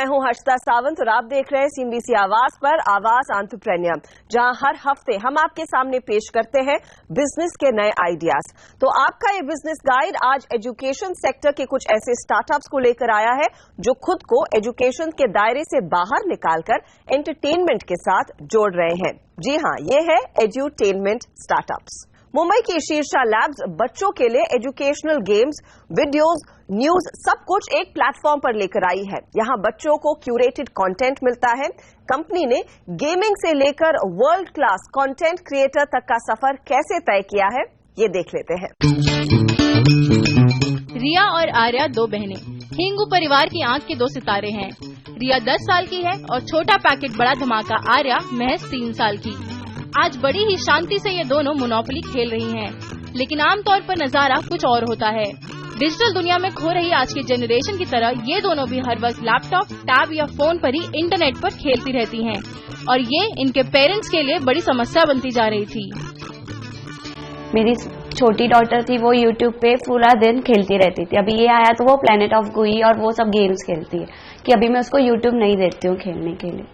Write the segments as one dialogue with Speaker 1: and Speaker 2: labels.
Speaker 1: हूं हर्षिता सावंत और आप देख रहे हैं सीएनबीसी आवाज पर आवाज एंटरप्रेन्योर, जहां हर हफ्ते हम आपके सामने पेश करते हैं बिजनेस के नए आइडियाज। तो आपका ये बिजनेस गाइड आज एजुकेशन सेक्टर के कुछ ऐसे स्टार्टअप्स को लेकर आया है जो खुद को एजुकेशन के दायरे से बाहर निकालकर एंटरटेनमेंट के साथ जोड़ रहे हैं। जी हां, ये है एड्यूटेनमेंट स्टार्टअप्स। मुंबई की शीर्षा लैब्स बच्चों के लिए एजुकेशनल गेम्स, वीडियोस, न्यूज सब कुछ एक प्लेटफॉर्म पर लेकर आई है। यहां बच्चों को क्यूरेटेड कंटेंट मिलता है। कंपनी ने गेमिंग से लेकर वर्ल्ड क्लास कंटेंट क्रिएटर तक का सफर कैसे तय किया है, ये देख लेते हैं।
Speaker 2: रिया और आर्या दो बहनें, हिंगू परिवार की आंख के दो सितारे हैं। रिया 10 साल की है और छोटा पैकेट बड़ा धमाका आर्या महज 3 साल की। आज बड़ी ही शांति से ये दोनों मोनोपोली खेल रही हैं, लेकिन आमतौर पर नजारा कुछ और होता है। डिजिटल दुनिया में खो रही आज की जनरेशन की तरह ये दोनों भी हर वक्त लैपटॉप, टैब या फोन पर ही इंटरनेट पर खेलती रहती हैं, और ये इनके पेरेंट्स के लिए बड़ी समस्या बनती जा रही थी।
Speaker 3: मेरी छोटी डॉटर थी, वो यूट्यूब पे पूरा दिन खेलती रहती थी। अभी ये आया तो वो प्लेनेट ऑफ गुई और वो सब गेम्स खेलती है, कि अभी मैं उसको यूट्यूब नहीं देती हूँ खेलने के लिए।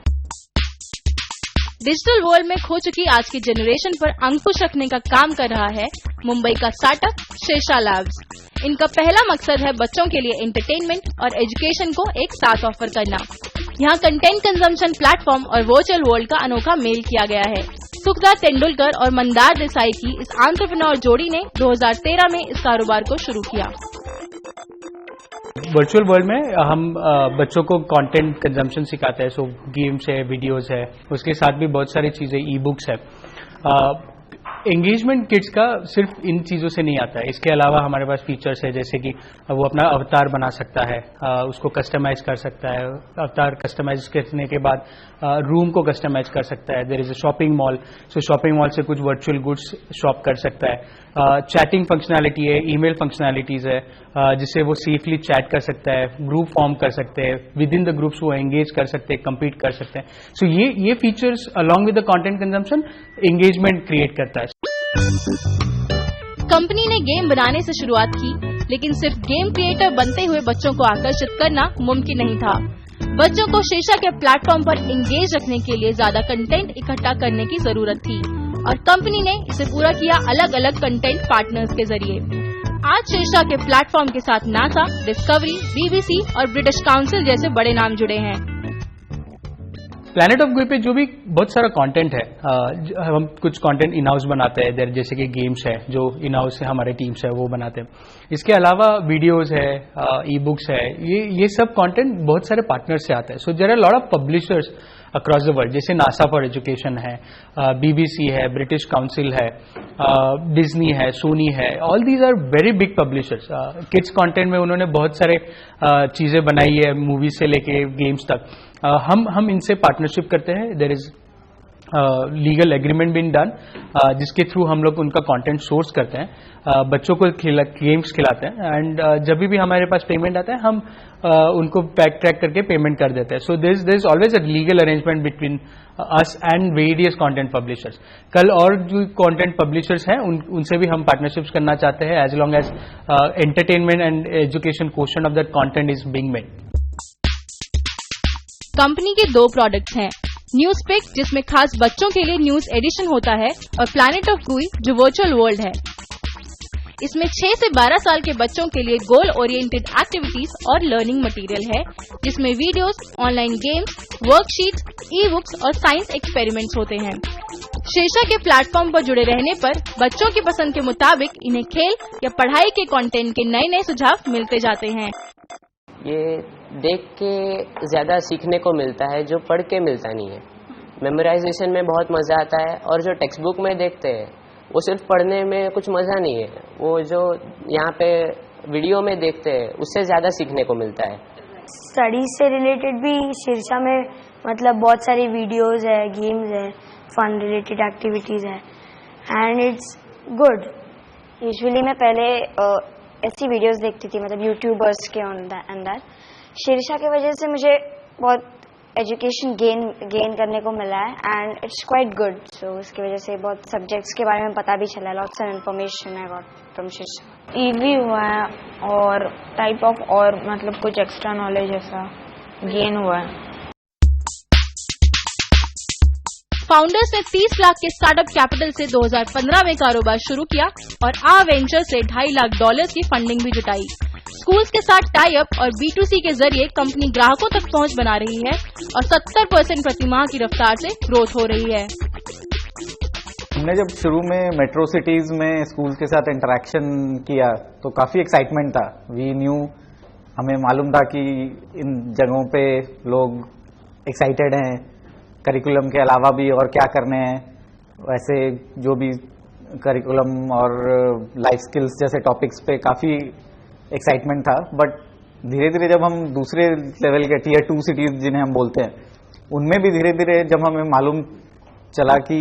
Speaker 2: डिजिटल वर्ल्ड में खो चुकी आज की जनरेशन पर अंकुश रखने का काम कर रहा है मुंबई का स्टार्टअप शीर्षा लैब्स। इनका पहला मकसद है बच्चों के लिए एंटरटेनमेंट और एजुकेशन को एक साथ ऑफर करना। यहाँ कंटेंट कंजम्पशन प्लेटफॉर्म और वर्चुअल वर्ल्ड का अनोखा मेल किया गया है। सुखदा तेंदुलकर और मंदार देसाई की इस एंटरप्रेन्योर जोड़ी ने 2013 में इस कारोबार को शुरू किया।
Speaker 4: वर्चुअल वर्ल्ड में हम बच्चों को कंटेंट कंजम्पशन सिखाते हैं। सो गेम्स है, वीडियोस है, उसके साथ भी बहुत सारी चीजें, ई बुक्स है। एंगेजमेंट किड्स का सिर्फ इन चीजों से नहीं आता है। इसके अलावा हमारे पास फीचर्स है, जैसे कि वो अपना अवतार बना सकता है, उसको कस्टमाइज कर सकता है। अवतार कस्टमाइज करने के बाद रूम को कस्टमाइज कर सकता है। There is a shopping mall, so shopping mall से कुछ वर्चुअल गुड्स शॉप कर सकता है। चैटिंग फंक्शनैलिटी है, ईमेल फंक्शनैलिटीज है, जिससे वो सेफली चैट कर सकता है, ग्रुप फॉर्म कर सकते हैं, विद इन द ग्रुप्स वो एंगेज कर सकते हैं, कम्पीट कर सकते हैं। सो ये features along with the content consumption engagement create करता है।
Speaker 2: कंपनी ने गेम बनाने से शुरुआत की, लेकिन सिर्फ गेम क्रिएटर बनते हुए बच्चों को आकर्षित करना मुमकिन नहीं था। बच्चों को शीर्षा के प्लेटफॉर्म पर एंगेज रखने के लिए ज्यादा कंटेंट इकट्ठा करने की जरूरत थी, और कंपनी ने इसे पूरा किया अलग अलग कंटेंट पार्टनर्स के जरिए। आज शीर्षा के प्लेटफॉर्म के साथ नासा, डिस्कवरी, बीबीसी और ब्रिटिश काउंसिल जैसे बड़े नाम जुड़े हैं।
Speaker 4: प्लेनेट ऑफ गुई पे जो भी बहुत सारा कंटेंट है, हम कुछ कंटेंट इन हाउस बनाते हैं, जैसे कि गेम्स है जो इन हाउस से हमारे टीम्स है वो बनाते हैं। इसके अलावा वीडियोस है, ई बुक्स है, ये सब कंटेंट बहुत सारे पार्टनर्स से आता है। So there are lot of publishers across the world, जैसे नासा फॉर एजुकेशन है, बीबीसी है, ब्रिटिश काउंसिल है, डिज्नी है, सोनी है। All these are very big publishers. Kids content में उन्होंने बहुत सारे चीजें बनाई है, मूवीज से लेके गेम्स तक। हम इनसे पार्टनरशिप करते हैं। There is legal agreement been done, जिसके थ्रू हम लोग उनका कंटेंट सोर्स करते हैं, बच्चों को गेम्स खिलाते हैं, एंड जब भी हमारे पास पेमेंट आता है हम उनको पैक ट्रैक करके पेमेंट कर देते हैं। So there is always a legal arrangement between us and various content publishers. कल और जो कंटेंट पब्लिशर्स हैं उनसे भी हम पार्टनरशिप्स करना चाहते हैं, as long as entertainment and education question of that content is being made.
Speaker 2: Company के 2 प्रोडक्ट्स हैं, न्यूज पिक जिसमें खास बच्चों के लिए न्यूज एडिशन होता है, और प्लैनेट ऑफ गुई जो वर्चुअल वर्ल्ड है। इसमें 6 से 12 साल के बच्चों के लिए गोल ओरिएंटेड एक्टिविटीज और लर्निंग मटेरियल है, जिसमें videos, online games, worksheets, e books और साइंस एक्सपेरिमेंट्स होते हैं। शीर्षा के प्लेटफॉर्म पर जुड़े रहने पर बच्चों की पसंद के मुताबिक इन्हें खेल या पढ़ाई के कंटेंट के नए नए सुझाव मिलते जाते हैं।
Speaker 5: ये देख के ज़्यादा सीखने को मिलता है जो पढ़ के मिलता नहीं है। मेमोराइजेशन में बहुत मज़ा आता है, और जो टेक्स्ट बुक में देखते हैं वो सिर्फ पढ़ने में कुछ मज़ा नहीं है, वो जो यहाँ पे वीडियो में देखते हैं उससे ज़्यादा सीखने को मिलता है।
Speaker 3: स्टडीज से रिलेटेड भी शीर्षा में मतलब बहुत सारी वीडियोस है, गेम्स है, फन रिलेटेड एक्टिविटीज़ है, एंड इट्स गुड। यूजुअली मैं पहले ऐसी वीडियोस देखती थी, मतलब यूट्यूबर्स के अंदर। शीर्षा की वजह से मुझे बहुत एजुकेशन गेन करने को मिला है, एंड इट्स क्वाइट गुड। सो उसकी वजह से बहुत सब्जेक्ट्स के बारे में पता भी चला, lots of information I got from शीर्षा।
Speaker 6: Easy हुआ है और टाइप ऑफ और मतलब कुछ एक्स्ट्रा नॉलेज ऐसा
Speaker 3: गेन हुआ है।
Speaker 2: फाउंडर्स ने 30 लाख के स्टार्टअप कैपिटल से 2015 में कारोबार शुरू किया और आ वेंचर से $2.5 लाख की फंडिंग भी जुटाई। स्कूल्स के साथ टाई अप और B2C के जरिए कंपनी ग्राहकों तक पहुंच बना रही है और 70% प्रति माह की रफ्तार से ग्रोथ हो रही है।
Speaker 6: हमने जब शुरू में मेट्रो सिटीज में स्कूल के साथ इंटरेक्शन किया तो काफी एक्साइटमेंट था। वी न्यू, हमें मालूम था कि इन जगहों पे लोग एक्साइटेड हैं करिकुलम के अलावा भी और क्या करने हैं। वैसे जो भी करिकुलम और लाइफ स्किल्स जैसे टॉपिक्स पे काफ़ी एक्साइटमेंट था। बट धीरे धीरे जब हम दूसरे लेवल के Tier 2 सिटीज़ जिन्हें हम बोलते हैं, उनमें भी धीरे धीरे जब हमें मालूम चला कि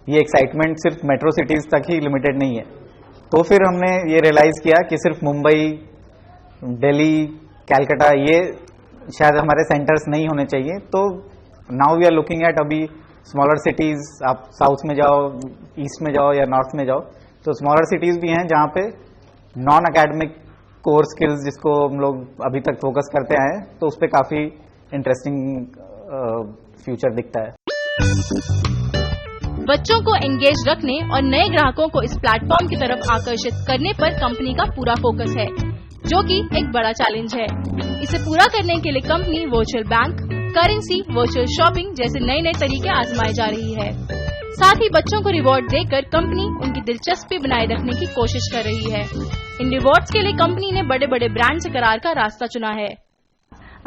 Speaker 6: ये एक्साइटमेंट सिर्फ मेट्रो सिटीज़ तक ही लिमिटेड नहीं है, तो फिर हमने ये रियलाइज़ किया कि सिर्फ मुंबई, दिल्ली, कैलकाटा ये शायद हमारे सेंटर्स नहीं होने चाहिए। तो now we are looking at अभी स्मॉलर सिटीज़, आप साउथ में जाओ, ईस्ट में जाओ या नॉर्थ में जाओ, तो स्मॉलर सिटीज़ भी हैं जहाँ पे नॉन एकेडमिक कोर स्किल्स जिसको हम लोग अभी तक फोकस करते आए हैं, तो उस पर काफ़ी इंटरेस्टिंग फ्यूचर दिखता है।
Speaker 2: बच्चों को एंगेज रखने और नए ग्राहकों को इस प्लेटफॉर्म की तरफ आकर्षित करने पर कंपनी का पूरा फोकस है, जो कि एक बड़ा चैलेंज है। इसे पूरा करने के लिए company virtual bank, currency, virtual shopping जैसे नए नए तरीके आजमाए जा रही है। साथ ही बच्चों को रिवॉर्ड देकर कंपनी उनकी दिलचस्पी बनाए रखने की कोशिश कर रही है। इन रिवॉर्ड्स के लिए कंपनी ने बड़े बड़े ब्रांड से करार का रास्ता चुना है।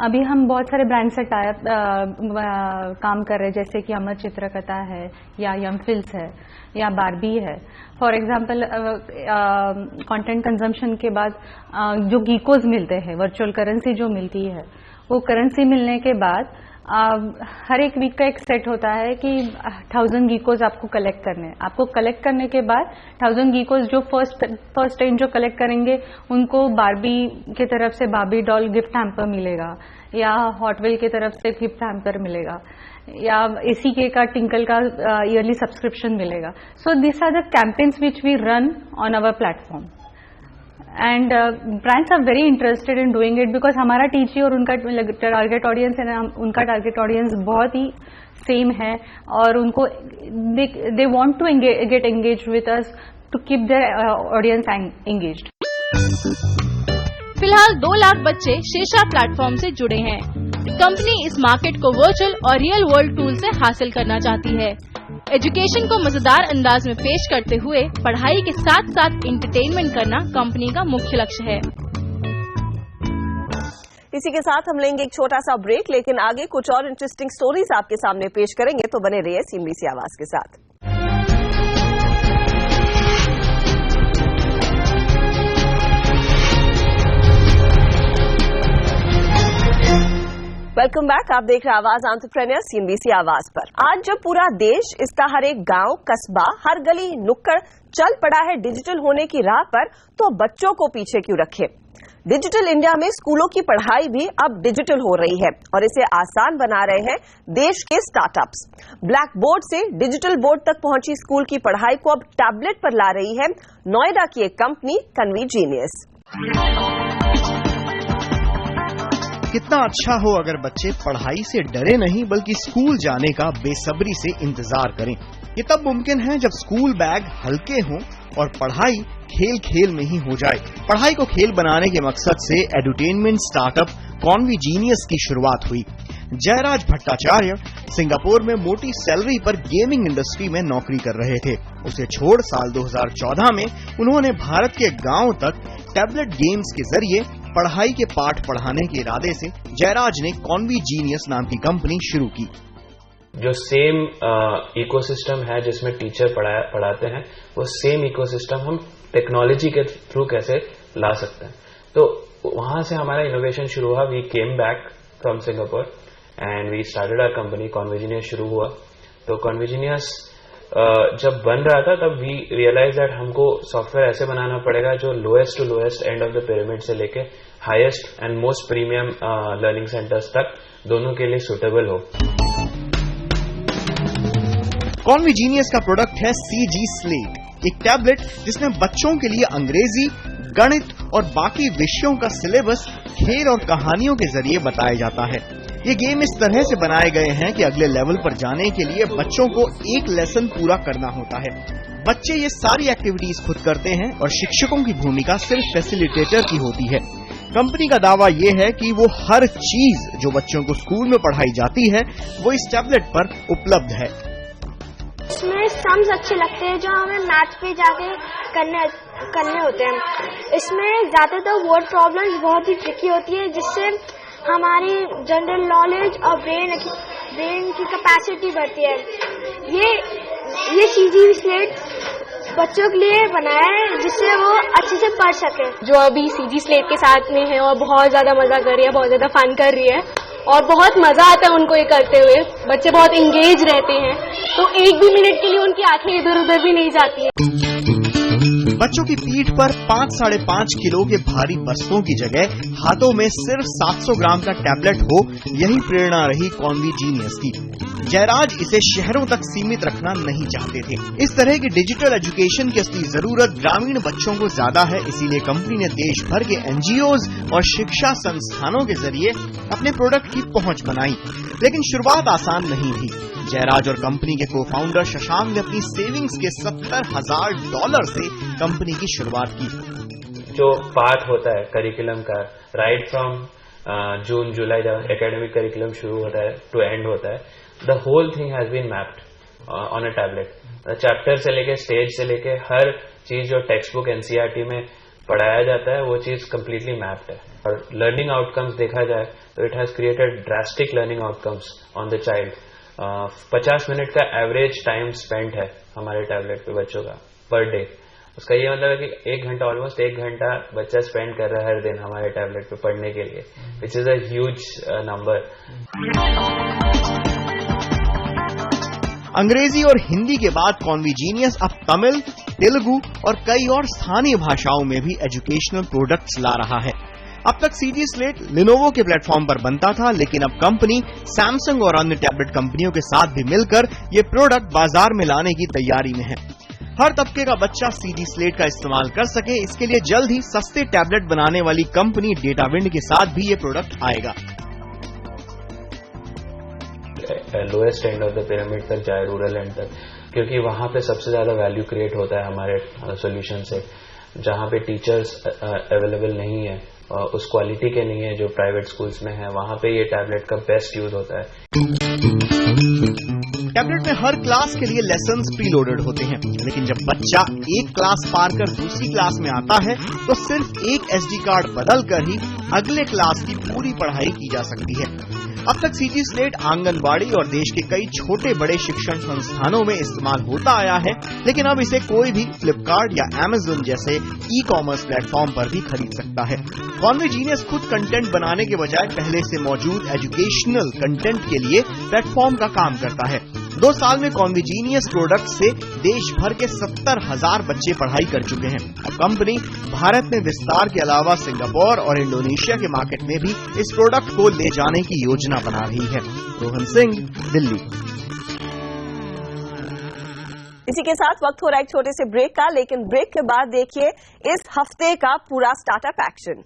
Speaker 7: अभी हम बहुत सारे ब्रांड से टाइप काम कर रहे हैं, जैसे कि अमर चित्रकथा है या यमफिल्स है या बारबी है। फॉर एग्जांपल कंटेंट कंजम्पशन के बाद जो गीकोज मिलते हैं, वर्चुअल करेंसी जो मिलती है, वो करेंसी मिलने के बाद हर एक वीक का एक सेट होता है कि 1000 गीकोज आपको कलेक्ट करने हैं। आपको कलेक्ट करने के बाद 1000 गीकोज जो फर्स्ट टाइम जो कलेक्ट करेंगे उनको बारबी की तरफ से बारबी डॉल गिफ्ट हैम्पर मिलेगा, या हॉट व्हील की तरफ से गिफ्ट हैम्पर मिलेगा, या ACK का टिंकल का ईयरली सब्सक्रिप्शन मिलेगा। So this are the campaigns which we run on our platform and brands are very interested in doing it because हमारा TG और उनका टारगेट ऑडियंस है, उनका टारगेट ऑडियंस बहुत ही सेम है और उनको they want to get engage with us to keep their audience engaged.
Speaker 2: फिलहाल 2 लाख बच्चे शेषा प्लेटफॉर्म से जुड़े हैं। कंपनी इस मार्केट को वर्चुअल और रियल वर्ल्ड टूल से हासिल करना चाहती है। एजुकेशन को मजेदार अंदाज में पेश करते हुए पढ़ाई के साथ साथ एंटरटेनमेंट करना कंपनी का मुख्य लक्ष्य है।
Speaker 1: इसी के साथ हम लेंगे एक छोटा सा ब्रेक, लेकिन आगे कुछ और इंटरेस्टिंग स्टोरीज आपके सामने पेश करेंगे, तो बने रहिए CNBC आवाज के साथ। Welcome back. आप देख रहे हैं आवाज एंटरप्रेन्योर CNBC आवाज पर। आज जब पूरा देश, इसका हर एक गांव, कस्बा, हर गली नुक्कड़ चल पड़ा है डिजिटल होने की राह पर, तो बच्चों को पीछे क्यों रखे। डिजिटल इंडिया में स्कूलों की पढ़ाई भी अब डिजिटल हो रही है और इसे आसान बना रहे हैं देश के स्टार्टअप्स। ब्लैक बोर्ड से डिजिटल बोर्ड तक पहुंची स्कूल की पढ़ाई को अब टैबलेट पर ला रही है नोएडा की एक कंपनी कन्वीजीनियस।
Speaker 8: कितना अच्छा हो अगर बच्चे पढ़ाई से डरे नहीं बल्कि स्कूल जाने का बेसब्री से इंतजार करें। ये तब मुमकिन है जब स्कूल बैग हल्के हों और पढ़ाई खेल खेल में ही हो जाए। पढ़ाई को खेल बनाने के मकसद से एडुटेनमेंट स्टार्टअप कॉन्वीजीनियस की शुरुआत हुई। जयराज भट्टाचार्य सिंगापुर में मोटी सैलरी पर गेमिंग इंडस्ट्री में नौकरी कर रहे थे। उसे छोड़ साल 2014 में उन्होंने भारत के गांव तक टैबलेट गेम्स के जरिए पढ़ाई के पाठ पढ़ाने के इरादे से जयराज ने कॉन्वीजीनियस नाम की कंपनी शुरू की।
Speaker 9: जो सेम इकोसिस्टम है जिसमें टीचर पढ़ाते हैं, वो सेम इकोसिस्टम हम टेक्नोलॉजी के थ्रू कैसे ला सकते हैं। तो वहां से हमारा इनोवेशन शुरू हुआ। We came back from Singapore and we started our company ConveGenius शुरू हुआ। तो कॉन्वीजीनियस जब बन रहा था तब वी रियलाइज दैट हमको सॉफ्टवेयर ऐसे बनाना पड़ेगा जो lowest to lowest end of the pyramid से लेके highest end most premium learning centres तक दोनों के लिए सुटेबल हो।
Speaker 8: कॉन्वीजीनियस का प्रोडक्ट है CG Slate, एक टैबलेट जिसमें बच्चों के लिए अंग्रेजी, गणित और बाकी विषयों का सिलेबस खेल और कहानियों के जरिए बताया जाता है। ये गेम इस तरह से बनाए गए हैं कि अगले लेवल पर जाने के लिए बच्चों को एक लेसन पूरा करना होता है। बच्चे ये सारी एक्टिविटीज खुद करते हैं और शिक्षकों की भूमिका सिर्फ फैसिलिटेटर की होती है। कंपनी का दावा ये है कि वो हर चीज जो बच्चों को स्कूल में पढ़ाई जाती है वो इस टैबलेट पर उपलब्ध है।
Speaker 3: इसमें सम्स अच्छे लगते हैं जो हमें मैथ्स पे जाके करने होते हैं। इसमें ज्यादातर वर्ड प्रॉब्लम्स बहुत ही ट्रिकी होती है जिससे हमारी जनरल नॉलेज और ब्रेन की कैपेसिटी बढ़ती है। ये सीजी स्लेट बच्चों के लिए बनाया है जिससे वो अच्छे से पढ़ सके।
Speaker 10: जो अभी सीजी स्लेट के साथ में है और बहुत ज्यादा मजा कर रही है, बहुत ज्यादा फन कर रही है और बहुत मजा आता है उनको ये करते हुए। बच्चे बहुत इंगेज रहते हैं तो एक भी मिनट के लिए उनकी आंखें इधर उधर भी नहीं जाती है।
Speaker 8: बच्चों की पीठ पर 5-5.5 किलो के भारी बस्तों की जगह हाथों में सिर्फ 700 ग्राम का टैबलेट हो, यही प्रेरणा रही कॉन्वीजीनियस की। जयराज इसे शहरों तक सीमित रखना नहीं चाहते थे। इस तरह की डिजिटल एजुकेशन की असली जरूरत ग्रामीण बच्चों को ज्यादा है, इसीलिए कंपनी ने देश भर के एनजीओज और शिक्षा संस्थानों के जरिए अपने प्रोडक्ट की पहुंच बनाई। लेकिन शुरुआत आसान नहीं थी। जयराज और कंपनी के को फाउंडर शशांक ने अपनी सेविंग्स के $70,000 से कंपनी की शुरुआत की।
Speaker 9: जो पार्ट होता है करिकुलम का, राइट फ्रॉम जून जुलाई जब एकेडमिक करिकुलम शुरू होता है टू एंड होता है, the whole thing has been mapped on a tablet. Chapter से लेके स्टेज से लेके हर चीज जो टेक्स्ट बुक एनसीईआरटी में पढ़ाया जाता है वो चीज कम्प्लीटली मैप्ड है। और लर्निंग आउटकम्स देखा जाए तो it has created drastic learning outcomes on the child. 50 minute का एवरेज टाइम स्पेंड है हमारे टैबलेट पे बच्चों का पर डे। उसका ये मतलब है कि 1 घंटा, ऑलमोस्ट 1 घंटा बच्चा स्पेंड कर रहा है हर दिन हमारे टैबलेट पे पढ़ने के लिए, which is a huge number.
Speaker 8: अंग्रेजी और हिंदी के बाद कॉन्वीजीनियस अब तमिल, तेलुगु और कई और स्थानीय भाषाओं में भी एजुकेशनल प्रोडक्ट्स ला रहा है। अब तक सीजी स्लेट लिनोवो के प्लेटफॉर्म पर बनता था, लेकिन अब कंपनी सैमसंग और अन्य टैबलेट कंपनियों के साथ भी मिलकर ये प्रोडक्ट बाजार में लाने की तैयारी में है। हर तबके का बच्चा सीजी स्लेट का इस्तेमाल कर सके, इसके लिए जल्द ही सस्ते टैबलेट बनाने वाली कंपनी डेटाविंड के साथ भी ये प्रोडक्ट आएगा।
Speaker 9: Lowest end of the pyramid तक जाए, रूरल एंड तक, क्योंकि वहां पे सबसे ज्यादा वैल्यू क्रिएट होता है हमारे सोल्यूशन से। जहां पे टीचर्स अवेलेबल नहीं है, उस क्वालिटी के नहीं है जो प्राइवेट स्कूल्स में है, वहां पे ये टैबलेट का बेस्ट यूज होता है।
Speaker 8: टैबलेट में हर क्लास के लिए लेसन्स प्रीलोडेड होते हैं, लेकिन जब बच्चा एक क्लास पार कर दूसरी क्लास में आता है तो सिर्फ एक एसडी कार्ड बदल कर ही अगले क्लास की पूरी पढ़ाई की जा सकती है। अब तक सीजी स्लेट आंगनबाड़ी और देश के कई छोटे बड़े शिक्षण संस्थानों में इस्तेमाल होता आया है, लेकिन अब इसे कोई भी फ्लिपकार्ट या अमेज़न जैसे ई कॉमर्स प्लेटफॉर्म पर भी खरीद सकता है। कॉन्वीजीनियस खुद कंटेंट बनाने के बजाय पहले से मौजूद एजुकेशनल कंटेंट के लिए प्लेटफॉर्म का काम करता है। 2 साल में कॉन्वीजीनियस प्रोडक्ट से देश भर के 70,000 बच्चे पढ़ाई कर चुके हैं। अब कंपनी भारत में विस्तार के अलावा सिंगापुर और इंडोनेशिया के मार्केट में भी इस प्रोडक्ट को ले जाने की योजना बना रही है। रोहन सिंह, दिल्ली।
Speaker 1: इसी के साथ वक्त हो रहा है एक छोटे से ब्रेक का, लेकिन ब्रेक के बाद देखिए इस हफ्ते का पूरा स्टार्टअप एक्शन।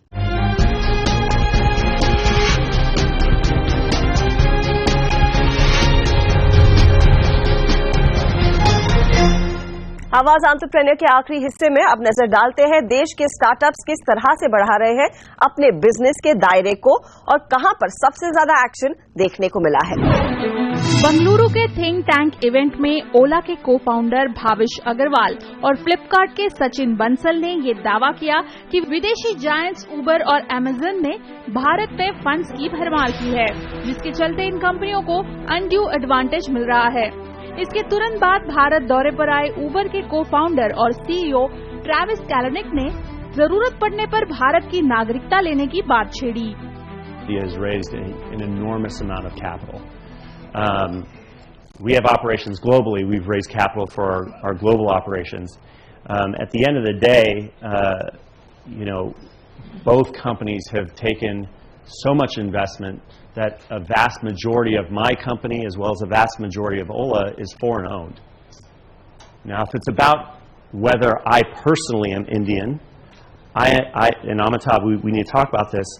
Speaker 1: आवाज एंटरप्रेन्योर के आखिरी हिस्से में अब नजर डालते हैं देश के स्टार्टअप्स किस तरह से बढ़ा रहे हैं अपने बिजनेस के दायरे को और कहां पर सबसे ज्यादा एक्शन देखने को मिला है।
Speaker 2: बंगलुरु के थिंक टैंक इवेंट में ओला के को फाउंडर भाविश अग्रवाल और फ्लिपकार्ट के सचिन बंसल ने ये दावा किया कि विदेशी जायंट्स उबर और अमेज़न ने भारत में फंड्स की भरमार की है, जिसके चलते इन कंपनियों को अनड्यू एडवांटेज मिल रहा है। इसके तुरंत बाद भारत दौरे पर आए उबर के को फाउंडर और सीईओ ट्रैविस कैलोनिक ने जरूरत पड़ने पर भारत की नागरिकता लेने की बात छेड़ी।
Speaker 11: He has raised an enormous amount of capital. We have operations globally. We've raised capital for our global operations. At the end of the day, both companies have taken so much investment that a vast majority of my company as well as a vast majority of Ola is foreign owned. Now, if it's about whether I personally am Indian, and Amitabh, we need to talk about this,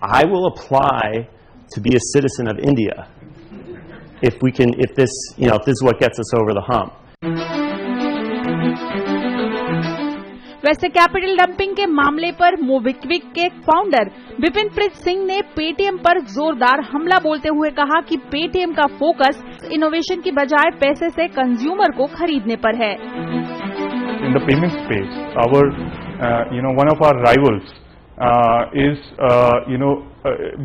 Speaker 11: I will apply to be a citizen of India if this is what gets us over the hump.
Speaker 2: वैसे capital dumping के मामले पर MobiKwik के founder विपिनप्रीत Singh ने Paytm पर जोरदार हमला बोलते हुए कहा कि पेटीएम का फोकस इनोवेशन की बजाय पैसे से कंज्यूमर को खरीदने पर है।
Speaker 12: In the payment space, one of our rivals is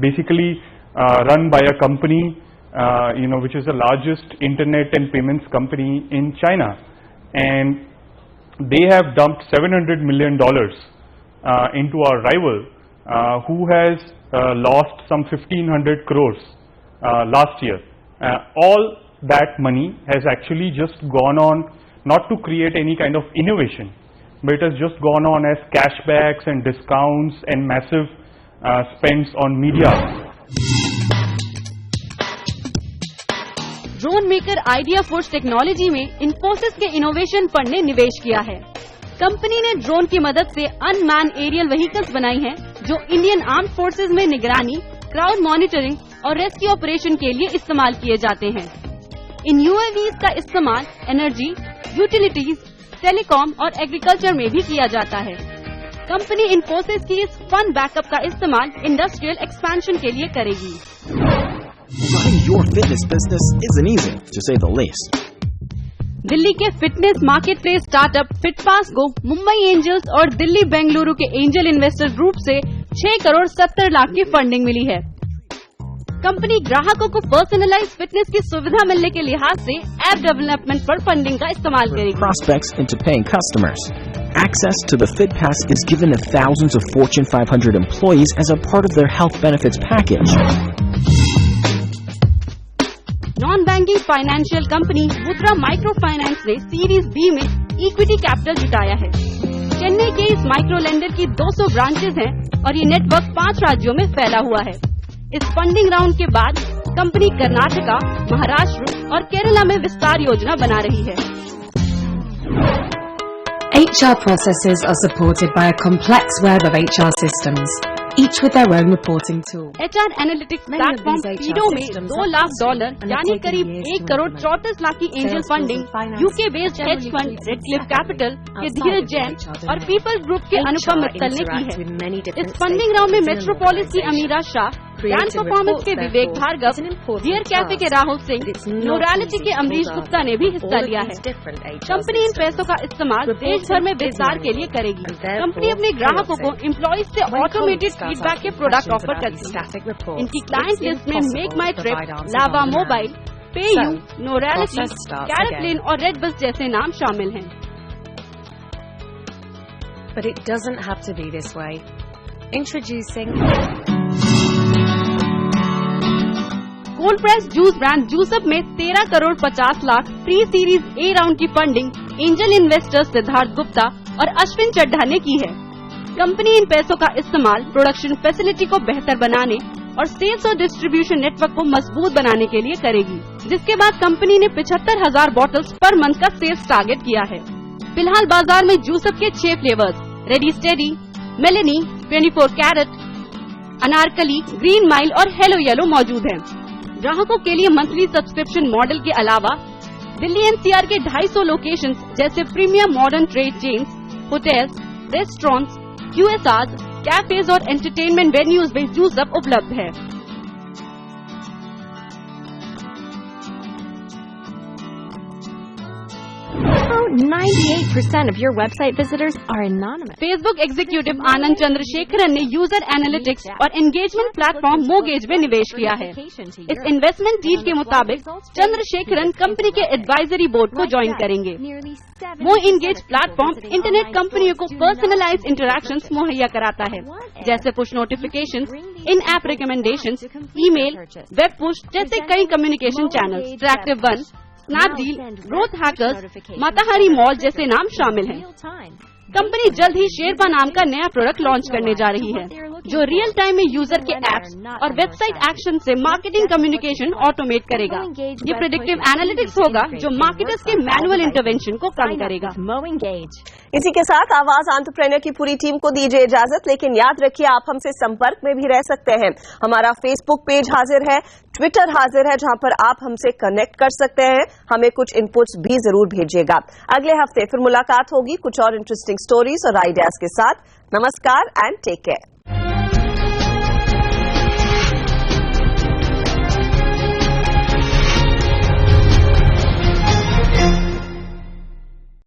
Speaker 12: basically run by a company which is the largest internet and payments company in China, and they have dumped $700 million into our rival, who has lost some 1,500 crores last year. All that money has actually just gone on not to create any kind of innovation, but it has just gone on as cashbacks and discounts and massive spends on media.
Speaker 2: Drone maker idea force technology में इन्फोसिस के innovation fund ने निवेश किया है। Company ने drone की मदद से अनमैन एरियल व्हीकल्स बनाई हैं, जो इंडियन आर्म्ड फोर्सेज में निगरानी, क्राउड मॉनिटरिंग और रेस्क्यू ऑपरेशन के लिए इस्तेमाल किए जाते हैं। इन यूएवीज का इस्तेमाल एनर्जी, यूटिलिटीज, टेलीकॉम और एग्रीकल्चर में भी किया जाता है। कंपनी इन्फोसिस की इस फंड बैकअप का इस्तेमाल इंडस्ट्रियल एक्सपेंशन के लिए करेगी।
Speaker 13: Running your fitness business isn't easy, to say the least.
Speaker 2: Delhi के फिटनेस मार्केट प्लेस स्टार्टअप फिटपास को मुंबई एंजल्स और दिल्ली बेंगलुरु के एंजल इन्वेस्टर ग्रुप से 6 करोड़ 70 लाख की फंडिंग मिली है। कंपनी ग्राहकों को पर्सनलाइज फिटनेस की सुविधा मिलने के लिहाज से ऐप डेवलपमेंट पर फंडिंग का इस्तेमाल करेगी।
Speaker 13: Prospects into paying customers. Access to the FitPass is given to thousands of Fortune 500 employees as a part of their health benefits package.
Speaker 2: Non banking financial company मुद्रा माइक्रो फाइनेंस ने series B में equity capital जुटाया है। चेन्नई के इस micro lender की 200 branches हैं और ये नेटवर्क 5 राज्यों में फैला हुआ है। इस फंडिंग राउंड के बाद कंपनी कर्नाटका, महाराष्ट्र और केरला में विस्तार योजना बना रही है।
Speaker 14: HR processes are supported by a complex web of HR systems, each with their own reporting tool.
Speaker 2: HR analytics platform FIDO में $2 लाख यानी करीब 1 करोड़ 34 लाख की angel funding UK based hedge fund Redcliffe Capital के धीरज जैन और पीपल ग्रुप के अनुपम मित्तल ने की है। इस फंडिंग राउंड में मेट्रोपोलिस की अमीरा शाह, ब्रांड परफॉर्मेंस के विवेक भार्गव, डियर कैफे के राहुल सिंह, न्यूरालिटी के अमरीश गुप्ता ने भी हिस्सा लिया है। कंपनी इन पैसों का इस्तेमाल देश भर में विस्तार के लिए करेगी। कंपनी अपने ग्राहकों को एम्प्लॉइज से ऑटोमेटेड फीडबैक के प्रोडक्ट ऑफर करती है। इनकी क्लाइंट लिस्ट में मेक माई ट्रिप, लावा मोबाइल, पे यू, न्यूरालिटी, कैरेप्लेन और रेड बस जैसे नाम शामिल हैं।
Speaker 14: But it doesn't have to be this way. Introducing
Speaker 2: cold press juice brand Juiceup में 13 crore 50 lakh pre series A round की funding angel investors Siddharth Gupta और अश्विन चड्ढा ने की है। कंपनी इन पैसों का इस्तेमाल प्रोडक्शन फैसिलिटी को बेहतर बनाने और सेल्स और डिस्ट्रीब्यूशन नेटवर्क को मजबूत बनाने के लिए करेगी, जिसके बाद कंपनी ने 75,000 बॉटल्स पर मंथ का सेल्स टारगेट किया है। फिलहाल बाजार में जूसअप के 6 flavours ready steady, Melanie, 24 carat, Anarkali, green mile और हेलो येलो मौजूद हैं। ग्राहकों के लिए मंथली सब्सक्रिप्शन मॉडल के अलावा दिल्ली एनसीआर के 250 लोकेशंस जैसे premium modern trade chains, hotels, restaurants, QSRs, cafes और एंटरटेनमेंट वेन्यूज में जूसअप उपलब्ध है।
Speaker 14: 98% of your website visitors are anonymous.
Speaker 2: Facebook executive Anand Chandrasekaran ने यूजर एनालिटिक्स और एंगेजमेंट प्लेटफॉर्म मोगेज में निवेश किया है। इस इन्वेस्टमेंट डील के मुताबिक चंद्रशेखरन कंपनी के एडवाइजरी बोर्ड को ज्वाइन करेंगे। वो इंगेज प्लेटफॉर्म इंटरनेट कंपनियों को पर्सनलाइज्ड इंटरैक्शंस मुहैया कराता है, जैसे push notifications, in app recommendations, email, web push जैसे कई communication channels. Tractive One, Snapdeal, Growth Hackers, Matahari mall जैसे नाम शामिल हैं। कंपनी जल्द ही शेरपा नाम का नया प्रोडक्ट लॉन्च करने जा रही है।
Speaker 15: जो रियल टाइम में यूजर के एप्स और वेबसाइट एक्शन से मार्केटिंग कम्युनिकेशन ऑटोमेट करेगा। ये प्रेडिक्टिव एनालिटिक्स होगा जो मार्केटर्स के मैनुअल इंटरवेंशन को कम करेगा।
Speaker 1: इसी के साथ आवाज एंटरप्रेन्योर की पूरी टीम को दीजिए इजाजत, लेकिन याद रखिए आप हमसे संपर्क में भी रह सकते हैं। हमारा फेसबुक पेज हाजिर है, ट्विटर हाजिर है, जहां पर आप हमसे कनेक्ट कर सकते हैं। हमें कुछ इनपुट्स भी जरूर भेजिएगा। अगले हफ्ते फिर मुलाकात होगी कुछ और इंटरेस्टिंग स्टोरीज और आइडियाज के साथ। नमस्कार एंड टेक केयर।